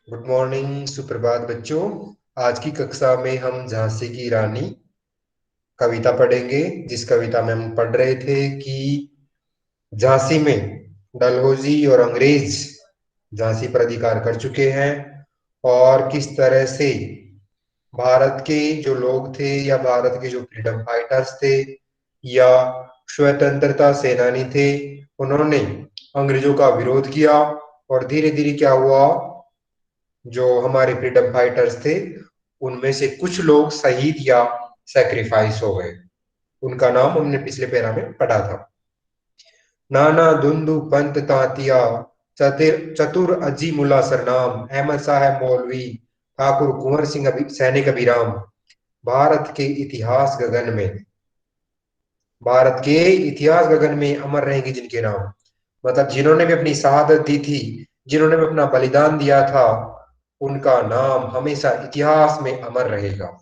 Good morning, सुप्रभात बच्चों। आज की कक्षा में हम झांसी की रानी कविता पढ़ेंगे। जिस कविता में हम पढ़ रहे थे कि झांसी में डलहौजी और अंग्रेज झांसी पर अधिकार कर चुके हैं और किस तरह से भारत के जो लोग थे या भारत के जो फ्रीडम फाइटर्स थे या स्वतंत्रता सेनानी थे, उन्होंने अंग्रेजों का विरोध किया और धीरे धीरे क्या हुआ, जो हमारे फ्रीडम फाइटर्स थे उनमें से कुछ लोग शहीद या सेक्रीफाइस हो गए। उनका नाम हमने पिछले पैरा में पढ़ा था। नाना धुंधु पंत तांतिया, चतुर अजी मुल्ला सरनाम, अहमद साहब मौलवी, ठाकुर कुंवर सिंह सैनिक अभिराम। भारत के इतिहास गगन में, भारत के इतिहास गगन में अमर रहेंगे जिनके नाम, मतलब जिन्होंने भी अपनी शहादत दी थी, जिन्होंने भी अपना बलिदान दिया था, उनका नाम हमेशा इतिहास में अमर रहेगा।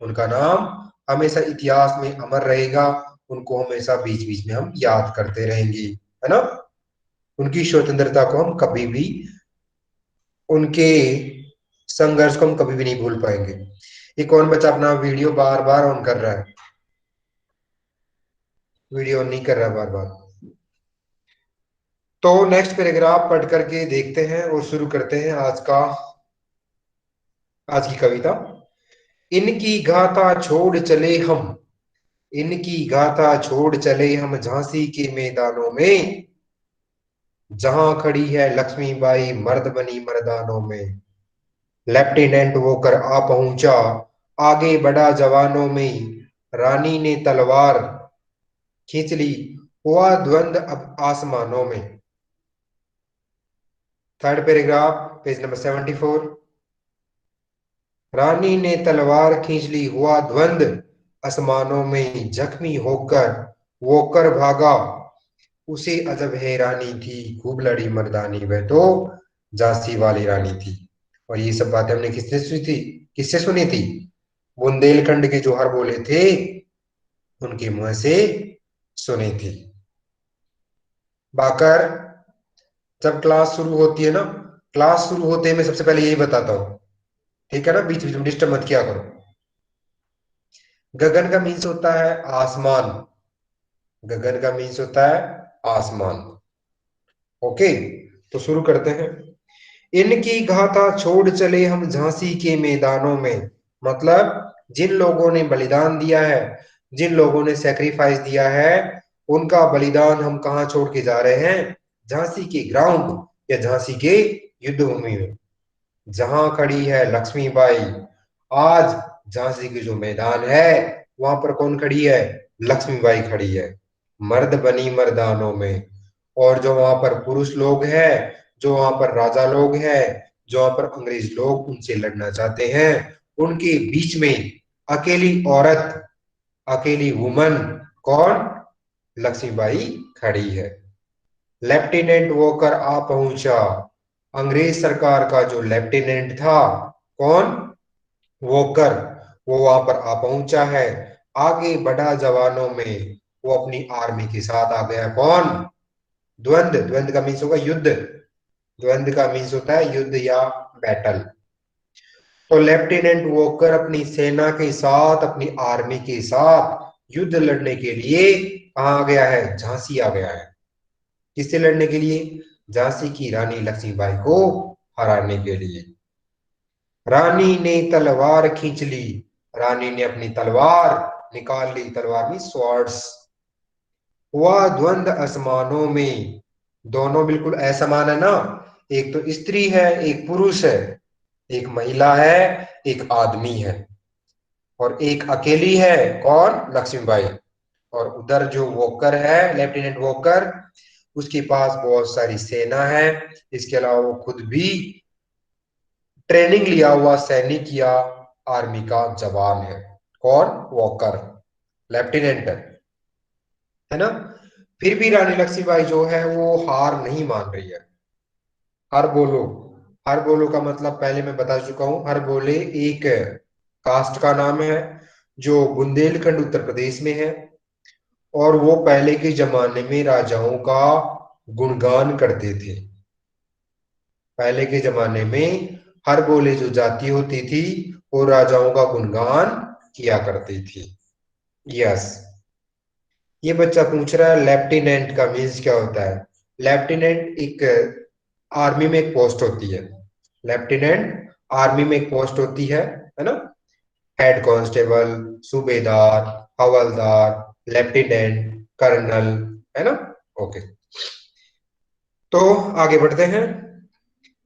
उनका नाम हमेशा इतिहास में अमर रहेगा। उनको हमेशा बीच बीच में हम याद करते रहेंगे, है ना। उनकी स्वतंत्रता को हम कभी भी, उनके संघर्ष को हम कभी भी नहीं भूल पाएंगे। एक और बच्चा अपना वीडियो बार बार ऑन कर रहा है, वीडियो ऑन नहीं कर रहा बार बार। तो नेक्स्ट पैराग्राफ पढ़ करके देखते हैं और शुरू करते हैं आज की कविता। इनकी गाथा छोड़ चले हम, इनकी गाथा छोड़ चले हम झांसी के मैदानों में, जहां खड़ी है लक्ष्मीबाई मर्द बनी मर्दानों में। लेफ्टिनेंट होकर आ पहुंचा, आगे बढ़ा जवानों में, रानी ने तलवार खींच ली, हुआ द्वंद अब आसमानों में। Third paragraph, page number 74। रानी ने तलवार खींच ली, हुआ द्वंद आसमानों में, जख्मी होकर वो कर भागा, उसे अजब हैरानी थी, खूब लड़ी मर्दानी, वह तो झांसी वाली रानी थी। और ये सब बातें हमने किससे सुनी थी? बुंदेलखंड के जो हर बोले थे उनके मुंह से सुनी थी। बाकर, जब क्लास शुरू होती है ना, क्लास शुरू होते ही मैं सबसे पहले यही बताता हूँ, ठीक है ना, बीच बीच में डिस्टर्ब मत किया करो। गगन का मीन्स होता है आसमान, गगन का मीन्स होता है आसमान। ओके, तो शुरू करते हैं। इनकी गाथा छोड़ चले हम झांसी के मैदानों में, मतलब जिन लोगों ने बलिदान दिया है, जिन लोगों ने सेक्रीफाइस दिया है, उनका बलिदान हम कहाँ छोड़ के जा रहे हैं? झांसी के ग्राउंड या झांसी के युद्ध भूमि में, जहां खड़ी है लक्ष्मीबाई। आज झांसी के जो मैदान है वहां पर कौन खड़ी है? लक्ष्मीबाई खड़ी है, मर्द बनी मर्दानों में। और जो वहां पर पुरुष लोग हैं, जो वहां पर राजा लोग हैं, जो वहां पर अंग्रेज लोग उनसे लड़ना चाहते हैं, उनके बीच में अकेली औरत, अकेली वुमन, कौन? लक्ष्मीबाई खड़ी है। लेफ्टिनेंट वॉकर आ पहुंचा, अंग्रेज सरकार का जो लेफ्टिनेंट था, कौन? वॉकर, वो वहां पर आ पहुंचा है। आगे बढ़ा जवानों में, वो अपनी आर्मी के साथ आ गया। कौन? द्वंद, द्वंद का मीन्स होगा युद्ध, द्वंद का मीन्स होता है युद्ध या बैटल। तो लेफ्टिनेंट वॉकर अपनी सेना के साथ, अपनी आर्मी के साथ युद्ध लड़ने के लिए कहाँ आ गया है? झांसी आ गया है। किससे लड़ने के लिए? झांसी की रानी लक्ष्मीबाई को हराने के लिए। रानी ने तलवार खींच ली, रानी ने अपनी तलवार निकाल ली, तलवार में स्वॉर्ड्स। हुआ द्वंद आसमानों में, दोनों बिल्कुल असमान है ना, एक तो स्त्री है, एक पुरुष है, एक महिला है, एक आदमी है, और एक अकेली है, कौन? लक्ष्मीबाई। और उधर जो वॉकर है, लेफ्टिनेंट वॉकर, उसके पास बहुत सारी सेना है। इसके अलावा वो खुद भी ट्रेनिंग लिया हुआ सैनिक या आर्मी का जवान है। कौन? वॉकर, लेफ्टिनेंट है ना। फिर भी रानी लक्ष्मीबाई जो है वो हार नहीं मान रही है। हर बोलो, हर बोलो का मतलब पहले मैं बता चुका हूं। हर बोले एक कास्ट का नाम है जो बुंदेलखंड उत्तर प्रदेश में है, और वो पहले के जमाने में राजाओं का गुणगान करते थे। पहले के जमाने में हर बोले जो जाति होती थी वो राजाओं का गुणगान किया करती थी। यस। ये बच्चा पूछ रहा है लेफ्टिनेंट का मीन्स क्या होता है। लेफ्टिनेंट एक आर्मी में एक पोस्ट होती है। लेफ्टिनेंट आर्मी में एक पोस्ट होती है ना। हेड कांस्टेबल, सूबेदार, हवलदार, लेफ्टिनेंट, कर्नल, है ना। ओके, तो आगे बढ़ते हैं।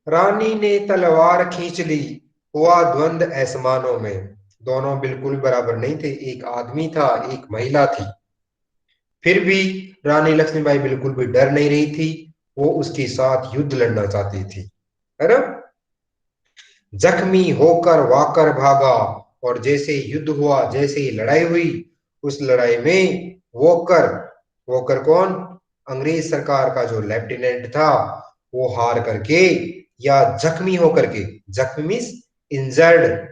रानी ने तलवार खींच ली, हुआ द्वंद आसमानों में। दोनों बिल्कुल बराबर नहीं थे, एक आदमी था एक महिला थी। फिर भी रानी लक्ष्मीबाई बिल्कुल भी डर नहीं रही थी, वो उसके साथ युद्ध लड़ना चाहती थी, है ना। जख्मी होकर वाकर भागा, और जैसे युद्ध हुआ, जैसे ही लड़ाई हुई, उस लड़ाई में वोकर, वोकर कौन, अंग्रेज सरकार का जो लेफ्टिनेंट था, वो हार करके या जख्मी होकर के, जख्मी मीन्स इंजर्ड,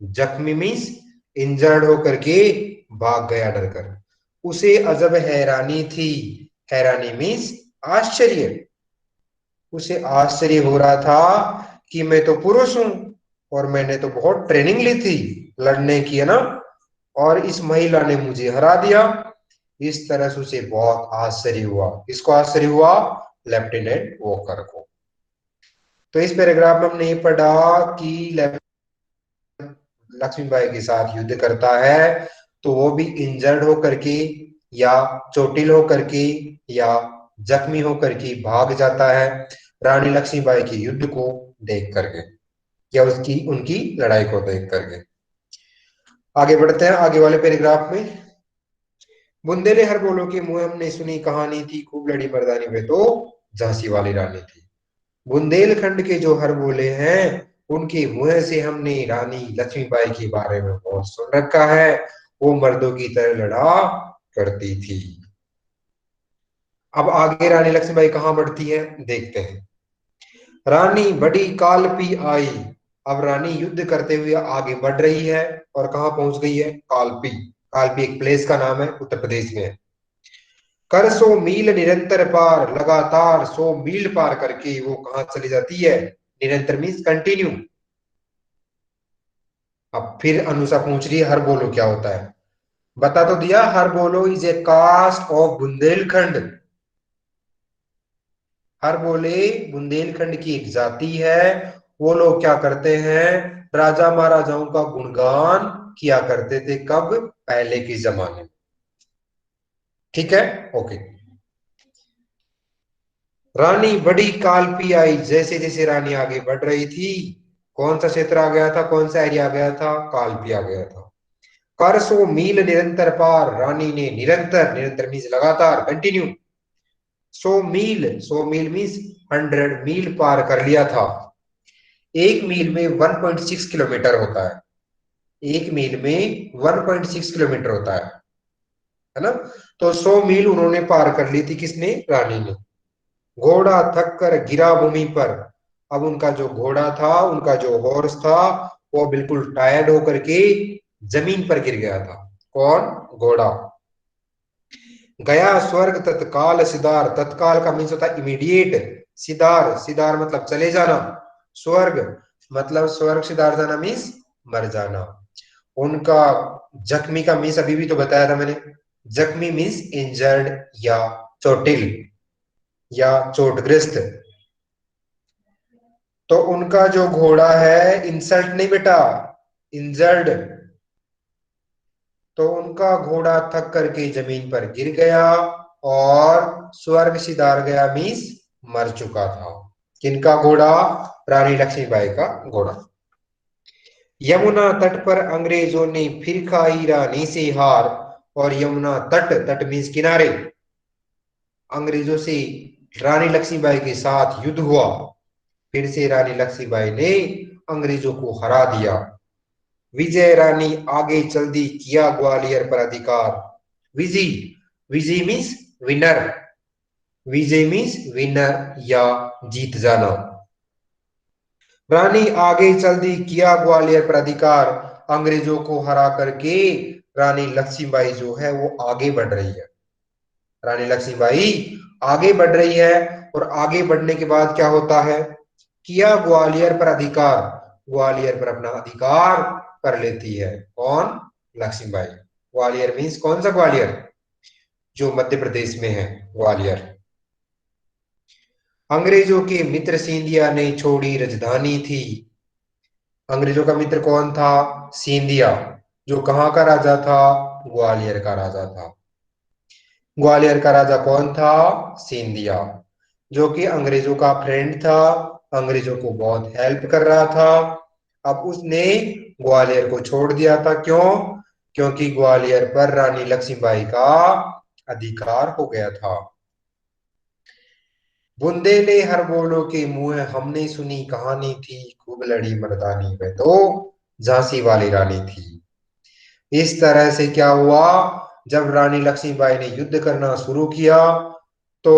जख्मी मीन्स इंजर्ड होकर के भाग गया डरकर। उसे अजब हैरानी थी, हैरानी मीन्स आश्चर्य। उसे आश्चर्य हो रहा था कि मैं तो पुरुष हूं और मैंने तो बहुत ट्रेनिंग ली थी लड़ने की, है ना, और इस महिला ने मुझे हरा दिया। इस तरह से उसे बहुत आश्चर्य हुआ। किसको आश्चर्य हुआ? लेफ्टिनेंट वॉकर को। तो इस पैराग्राफ में हमने ये पढ़ा कि लक्ष्मीबाई के साथ युद्ध करता है तो वो भी इंजर्ड होकर के या चोटिल होकर के या जख्मी होकर के भाग जाता है रानी लक्ष्मीबाई के युद्ध को देख करके, या उसकी उनकी लड़ाई को देख करके। आगे बढ़ते हैं आगे वाले पैराग्राफ में। बुंदेले हर बोलो के मुंह हमने सुनी कहानी थी, खूब लड़ी मर्दानी में तो झांसी वाली रानी थी। बुंदेलखंड के जो हर बोले हैं उनके मुंह से हमने रानी लक्ष्मीबाई के बारे में बहुत सुन रखा है, वो मर्दों की तरह लड़ा करती थी। अब आगे रानी लक्ष्मीबाई कहां बढ़ती है देखते हैं। रानी बड़ी कालपी आई। अब रानी युद्ध करते हुए आगे बढ़ रही है और कहां पहुंच गई है? कालपी। कालपी एक प्लेस का नाम है, उत्तर प्रदेश में है। कर 100 मील निरंतर पार, लगातार 100 मील पार करके वो कहां चली जाती है? निरंतर मीन्स कंटिन्यू। अब फिर अनुषा पूछ रही है हर बोलो क्या होता है। बता तो दिया, Harbolo is a caste of Bundelkhand. Harbole Bundelkhand की एक जाति है। वो लोग क्या करते हैं? राजा महाराजाओं का गुणगान किया करते थे। कब? पहले के जमाने में। ठीक है, ओके। रानी बड़ी कालपी आई, जैसे जैसे रानी आगे बढ़ रही थी, कौन सा क्षेत्र आ गया था, कौन सा एरिया आ गया था? कालपी आ गया था। कर 100 मील निरंतर पार, रानी ने निरंतर, निरंतर मीन्स लगातार, कंटिन्यू, 100 मील, 100 मील मीन्स 100 मील पार कर लिया था। एक मील में 1.6 किलोमीटर होता है। एक मील में 1.6 किलोमीटर होता है ना। तो 100 मील उन्होंने पार कर ली थी, किसने? रानी ने। घोड़ा थक कर गिरा भूमि पर। अब उनका जो घोड़ा था, उनका जो हॉर्स था, वो बिल्कुल टायर्ड होकर के जमीन पर गिर गया था। कौन? घोड़ा। गया स्वर्ग तत्काल सिदार, तत्काल का मीन्स होता है इमीडिएट। सिदार, सिदार मतलब चले जाना। स्वर्ग मतलब स्वर्ग सिदार जाना मीन्स मर जाना। उनका जख्मी का मीन्स अभी भी तो बताया था मैंने। जख्मी मीन्स इंजर्ड या चोटिल या चोटग्रस्त। तो उनका जो घोड़ा है, इंसल्ट नहीं बेटा, इंजर्ड। तो उनका घोड़ा थक करके जमीन पर गिर गया और स्वर्ग सिधार गया मीन्स मर चुका था। किनका घोड़ा? रानी लक्ष्मीबाई का घोड़ा। यमुना तट पर अंग्रेजों ने फिर खाई रानी से हार। और यमुना तट, तट मीन्स किनारे, अंग्रेजों से रानी लक्ष्मीबाई के साथ युद्ध हुआ। फिर से रानी लक्ष्मीबाई ने अंग्रेजों को हरा दिया। विजय रानी आगे चल दी, किया ग्वालियर पर अधिकार। विजय, विजय मीन्स विनर, विजय मीन्स विनर या जीत जाना। रानी आगे चल दी, किया ग्वालियर पर अधिकार। अंग्रेजों को हरा करके रानी लक्ष्मीबाई जो है वो आगे बढ़ रही है। रानी लक्ष्मीबाई आगे बढ़ रही है और आगे बढ़ने के बाद क्या होता है किया ग्वालियर पर अधिकार, ग्वालियर पर अपना अधिकार कर लेती है। कौन? लक्ष्मीबाई। ग्वालियर मीन्स कौन सा ग्वालियर? जो मध्य प्रदेश में है, ग्वालियर। अंग्रेजों के मित्र सिंधिया ने छोड़ी राजधानी थी। अंग्रेजों का मित्र कौन था? सिंधिया। जो कहाँ का राजा था? ग्वालियर का राजा था। ग्वालियर का राजा कौन था? सिंधिया। जो कि अंग्रेजों का फ्रेंड था, अंग्रेजों को बहुत हेल्प कर रहा था। अब उसने ग्वालियर को छोड़ दिया था। क्यों? क्योंकि ग्वालियर पर रानी लक्ष्मीबाई का अधिकार हो गया था। बुंदेले हर बोलो के मुंह हमने सुनी कहानी थी, खूब लड़ी मर्दानी में तो झांसी वाली रानी थी। इस तरह से क्या हुआ? जब रानी लक्ष्मीबाई ने युद्ध करना शुरू किया तो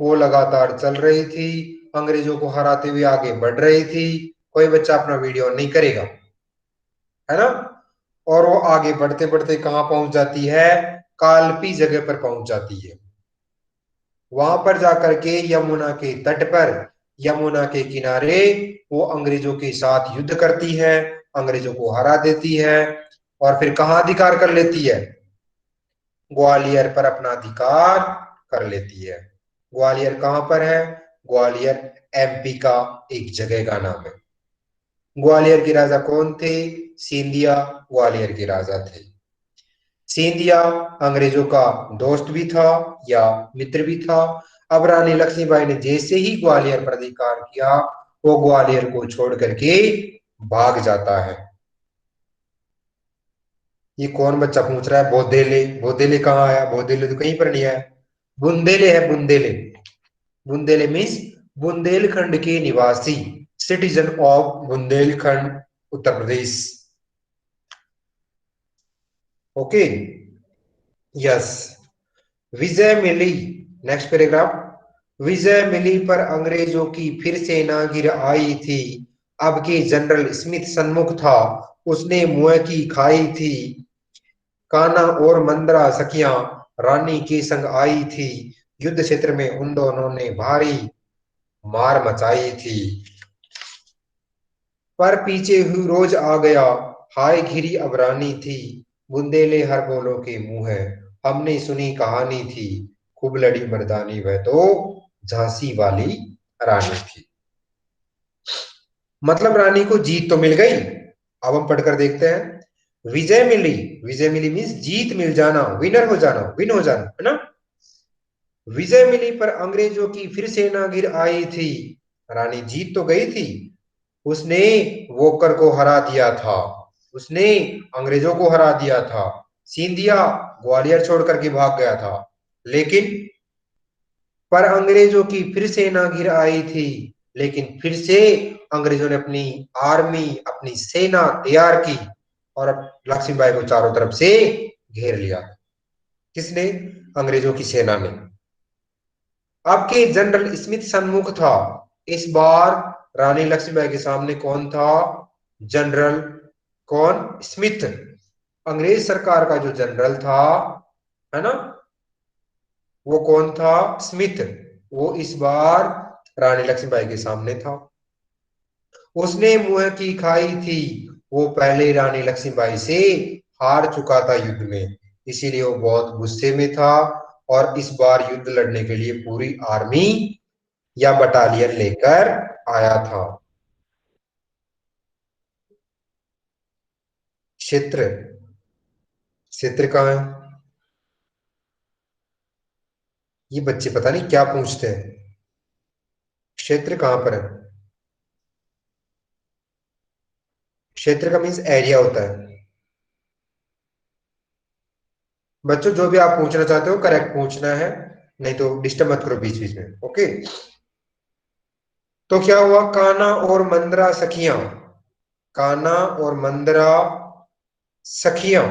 वो लगातार चल रही थी, अंग्रेजों को हराते हुए आगे बढ़ रही थी। कोई बच्चा अपना वीडियो नहीं करेगा, है ना? और वो आगे बढ़ते बढ़ते कहां पहुंच जाती है? कालपी जगह पर पहुंच जाती है। वहां पर जाकर के यमुना के तट पर, यमुना के किनारे वो अंग्रेजों के साथ युद्ध करती है, अंग्रेजों को हरा देती है और फिर कहां अधिकार कर लेती है? ग्वालियर पर अपना अधिकार कर लेती है। ग्वालियर कहां पर है? ग्वालियर एमपी का एक जगह का नाम है। ग्वालियर के राजा कौन थे? सिंधिया ग्वालियर के राजा थे। सिंधिया अंग्रेजों का दोस्त भी था या मित्र भी था। अब रानी लक्ष्मीबाई ने जैसे ही ग्वालियर पर अधिकार किया, वो ग्वालियर को छोड़ करके भाग जाता है। ये कौन बच्चा पूछ रहा है? बोदेले, बोदेले कहाँ आया? बोदेले तो कहीं पर नहीं आया। बुंदेले है, बुंदेले। बुंदेले मीन्स बुंदेलखंड के निवासी, citizen of Bundelkhand, Uttar Pradesh. Okay, yes. विजय मिली, नेक्स्ट पैराग्राफ। विजय मिली पर अंग्रेजों की फिर सेना गिर आई थी। अब के जनरल स्मिथ सन्मुख था, उसने मुंह की खाई थी। कान्हा और मंद्रा सखियां रानी के संग आई थी। युद्ध क्षेत्र में उन दोनों ने भारी मार मचाई थी। पर पीछे हुई रोज आ गया, हाय घिरी अब रानी थी। बुंदेले हर बोलो के मुंह है, हमने सुनी कहानी थी। खूब लड़ी मर्दानी वह तो झांसी वाली रानी थी। मतलब रानी को जीत तो मिल गई। अब हम पढ़कर देखते हैं। विजय मिली, विजय मिली मीन्स जीत मिल जाना, विनर हो जाना, विन हो जाना, है ना? विजय मिली पर अंग्रेजों की फिर सेना गिर आई थी। रानी जीत तो गई थी, उसने वोकर को हरा दिया था, उसने अंग्रेजों को हरा दिया था। सिंधिया ग्वालियर छोड़ करके भाग गया था, लेकिन पर अंग्रेजों की फिर सेना गिर आई थी। लेकिन फिर से अंग्रेजों ने अपनी आर्मी, अपनी सेना तैयार की और अब लक्ष्मीबाई को चारों तरफ से घेर लिया। किसने? अंग्रेजों की सेना ने। अब के जनरल स्मिथ सन्मुख था। इस बार रानी लक्ष्मीबाई के सामने कौन था? जनरल कौन? स्मिथ। अंग्रेज सरकार का जो जनरल था, है ना, वो कौन था? स्मिथ। वो इस बार रानी लक्ष्मीबाई के सामने था। उसने मुंह की खाई थी, वो पहले रानी लक्ष्मीबाई से हार चुका था युद्ध में, इसीलिए वो बहुत गुस्से में था और इस बार युद्ध लड़ने के लिए पूरी आर्मी या बटालियन लेकर आया था। क्षेत्र, क्षेत्र कहाँ है? ये बच्चे पता नहीं क्या पूछते हैं। क्षेत्र कहाँ पर है? क्षेत्र का मीन्स एरिया होता है। बच्चों जो भी आप पूछना चाहते हो करेक्ट पूछना है, नहीं तो डिस्टर्ब मत करो बीच बीच में। ओके, तो क्या हुआ? कान्हा और मंद्रा सखियां, कान्हा और मंद्रा सखियां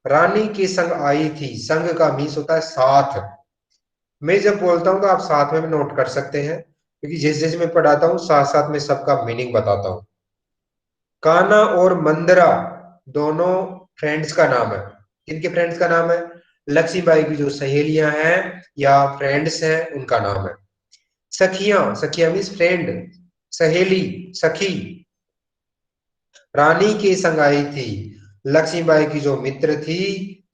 रानी के संग आई थी। संग का मीन्स होता है साथ। मैं जब बोलता हूं तो आप साथ में भी नोट कर सकते हैं, क्योंकि जैसे जैसे मैं पढ़ाता हूँ साथ साथ में सबका मीनिंग बताता हूँ। कान्हा और मंदरा दोनों फ्रेंड्स का नाम है। किनके फ्रेंड्स का नाम है? लक्ष्मीबाई की जो सहेलियां हैं या फ्रेंड्स हैं उनका नाम है। सखियां, सखियां मीन्स फ्रेंड, सहेली, सखी रानी के संग आई थी। लक्ष्मीबाई की जो मित्र थी,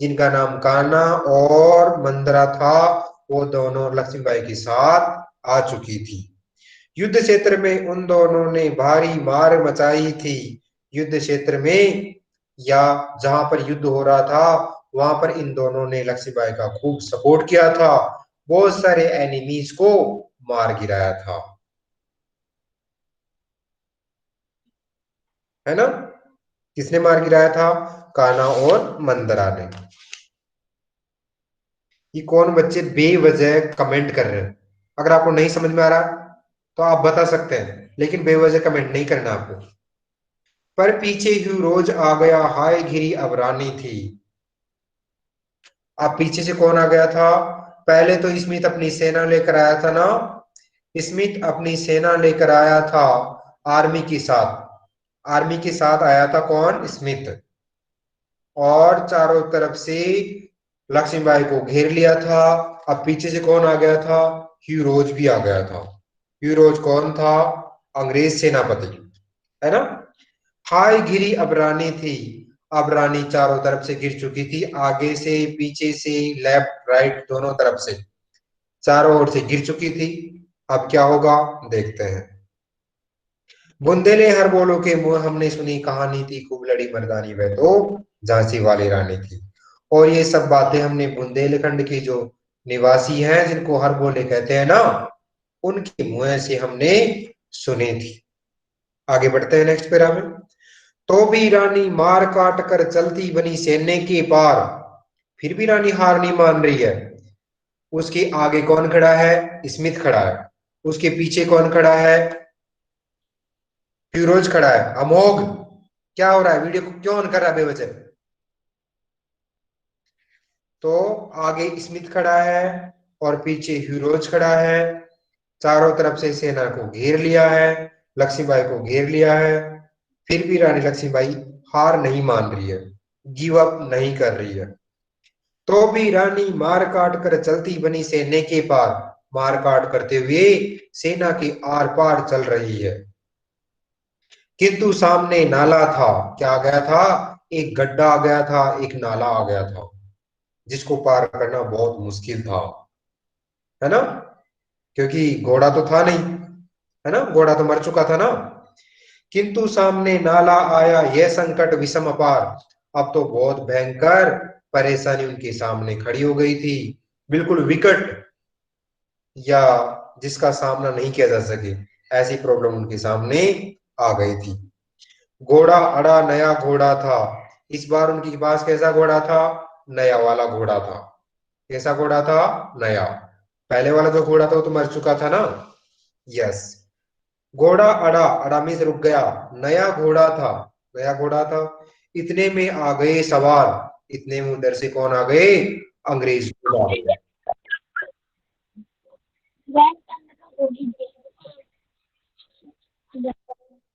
जिनका नाम कान्हा और मंदरा था, वो दोनों लक्ष्मीबाई के साथ आ चुकी थी। युद्ध क्षेत्र में उन दोनों ने भारी मार मचाई थी। युद्ध क्षेत्र में या जहां पर युद्ध हो रहा था, वहां पर इन दोनों ने लक्ष्मीबाई का खूब सपोर्ट किया था। बहुत सारे एनिमीज को मार गिराया था, है ना। किसने मार गिराया था? कान्हा और मंदरा ने। ये कौन बच्चे बेवजह कमेंट कर रहे हैं? अगर आपको नहीं समझ में आ रहा तो आप बता सकते हैं, लेकिन बेवजह कमेंट नहीं करना आपको। पर पीछे ही रोज आ गया, हाय घिरी अब रानी थी। अब पीछे से कौन आ गया था? पहले तो स्मिथ अपनी सेना लेकर आया था ना। स्मिथ अपनी सेना लेकर आया था आर्मी के साथ। आर्मी के साथ आया था कौन? स्मिथ। और चारों तरफ से लक्ष्मीबाई को घेर लिया था। अब पीछे से कौन आ गया था? ह्यूरोज भी आ गया था। ह्यूरोज कौन था? अंग्रेज सेनापति, है ना। हाय घिरी अब रानी थी। अब रानी चारों तरफ से घिर चुकी थी, आगे से, पीछे से, लेफ्ट राइट दोनों तरफ से, चारों ओर से घिर चुकी थी। अब क्या होगा देखते हैं। बुंदेले हर बोलो के मुंह हमने सुनी कहानी थी, खूब लड़ी मर्दानी वह तो झांसी वाली रानी थी। और ये सब बातें हमने बुंदेलखंड के जो निवासी हैं, जिनको हर बोले कहते हैं ना, उनके मुंह से हमने सुनी थी। आगे बढ़ते हैं नेक्स्ट पैरा में। तो भी रानी मार काट कर चलती बनी सैन्य के पार। फिर भी रानी हार नहीं मान रही है। उसके आगे कौन खड़ा है? स्मिथ खड़ा है। उसके पीछे कौन खड़ा है? फिरोज खड़ा है। अमोघ, क्या हो रहा है? वीडियो को क्यों ऑन कर रहा है बेवजह? तो आगे स्मिथ खड़ा है और पीछे ह्यूरोज खड़ा है। चारों तरफ से सेना को घेर लिया है, लक्ष्मीबाई को घेर लिया है। फिर भी रानी लक्ष्मीबाई हार नहीं मान रही है, गिव अप नहीं कर रही है। तो भी रानी मार काट कर चलती बनी सेना के पार। मार काट करते हुए सेना के आर पार चल रही है। किंतु सामने नाला था। क्या आ गया था? एक गड्ढा आ गया था, एक नाला आ गया था, जिसको पार करना बहुत मुश्किल था, है ना। क्योंकि घोड़ा तो था नहीं, है ना, घोड़ा तो मर चुका था ना। किंतु सामने नाला आया, यह संकट विषम अपार। अब तो बहुत भयंकर परेशानी उनके सामने खड़ी हो गई थी, बिल्कुल विकट, या जिसका सामना नहीं किया जा सके, ऐसी प्रॉब्लम उनके सामने आ गई थी। घोड़ा अड़ा, नया घोड़ा था। इस बार उनके पास कैसा घोड़ा था? नया वाला घोड़ा था। कैसा घोड़ा था? नया। पहले वाला जो घोड़ा था वो तो मर चुका था ना। यस। घोड़ा अड़ा, अड़ा में से रुक गया, नया घोड़ा था। नया घोड़ा था। इतने में आ गए सवार। इतने में उधर से कौन आ गए? अंग्रेज लोग आ गए।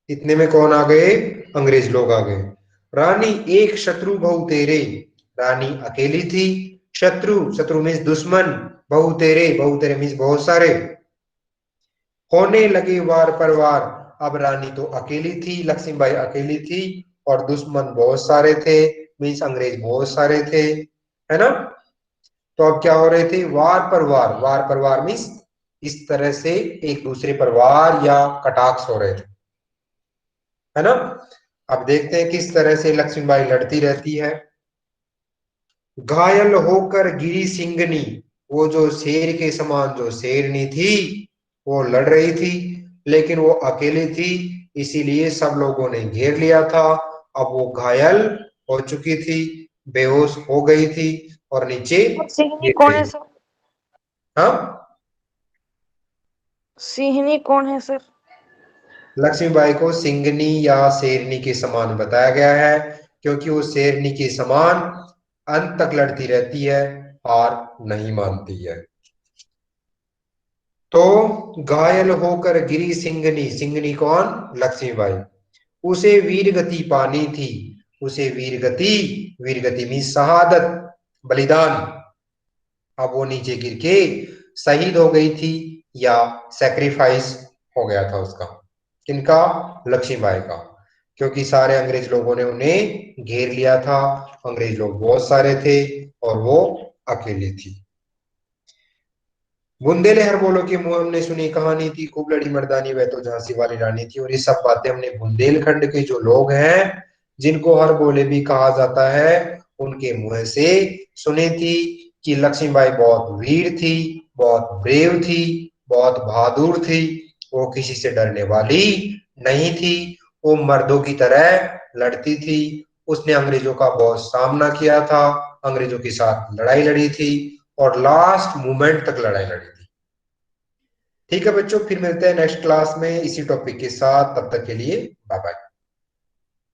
इतने में कौन आ गए? अंग्रेज लोग आ गए। रानी एक शत्रु बहु तेरे। रानी अकेली थी। शत्रु, शत्रु मीन्स दुश्मन। बहु तेरे, बहु तेरे मीन्स बहुत सारे। होने लगे वार पर वार। अब रानी तो अकेली थी, लक्ष्मीबाई अकेली थी, और दुश्मन बहुत सारे थे, मीन्स अंग्रेज बहुत सारे थे, है ना। तो अब क्या हो रहे थे? वार पर वार। वार पर वार मीन्स इस तरह से एक दूसरे पर वार या कटाक्ष हो रहे थे, है ना। अब देखते हैं किस तरह से लक्ष्मीबाई लड़ती रहती है। घायल होकर गिरी सिंगनी। वो जो शेर के समान जो शेरनी थी, वो लड़ रही थी, लेकिन वो अकेली थी, इसीलिए सब लोगों ने घेर लिया था। अब वो घायल हो चुकी थी, बेहोश हो गई थी, और नीचे सिंहनी गिर कौन गई। है सर? हाँ, सिंहनी कौन है सर? लक्ष्मीबाई को सिंगनी या शेरनी के समान बताया गया है, क्योंकि वो शेरनी के समान अंत तक लड़ती रहती है, हार नहीं मानती है। तो घायल होकर गिरी सिंगनी। सिंगनी कौन? लक्ष्मीबाई। उसे वीर गति पानी थी। उसे वीर गति, वीर गति मीन्स शहादत, बलिदान। अब वो नीचे गिर के शहीद हो गई थी, या सेक्रीफाइस हो गया था उसका। किनका? लक्ष्मीबाई का, क्योंकि सारे अंग्रेज लोगों ने उन्हें घेर लिया था। अंग्रेज लोग बहुत सारे थे और वो अकेली थी। बुंदेले हर बोलो के मुंह हमने सुनी कहानी थी, खूब लड़ी मर्दानी वह तो झांसी वाली रानी थी। और ये सब बातें हमने बुंदेलखंड के जो लोग हैं, जिनको हर बोले भी कहा जाता है, उनके मुंह से सुनी थी कि लक्ष्मीबाई बहुत वीर थी, बहुत ब्रेव थी, बहुत बहादुर थी। वो किसी से डरने वाली नहीं थी, वो मर्दों की तरह लड़ती थी। उसने अंग्रेजों का बहुत सामना किया था, अंग्रेजों के साथ लड़ाई लड़ी थी और लास्ट मोमेंट तक लड़ाई लड़ी थी। ठीक है बच्चों, फिर मिलते हैं नेक्स्ट क्लास में इसी टॉपिक के साथ। तब तक के लिए बाय बाय।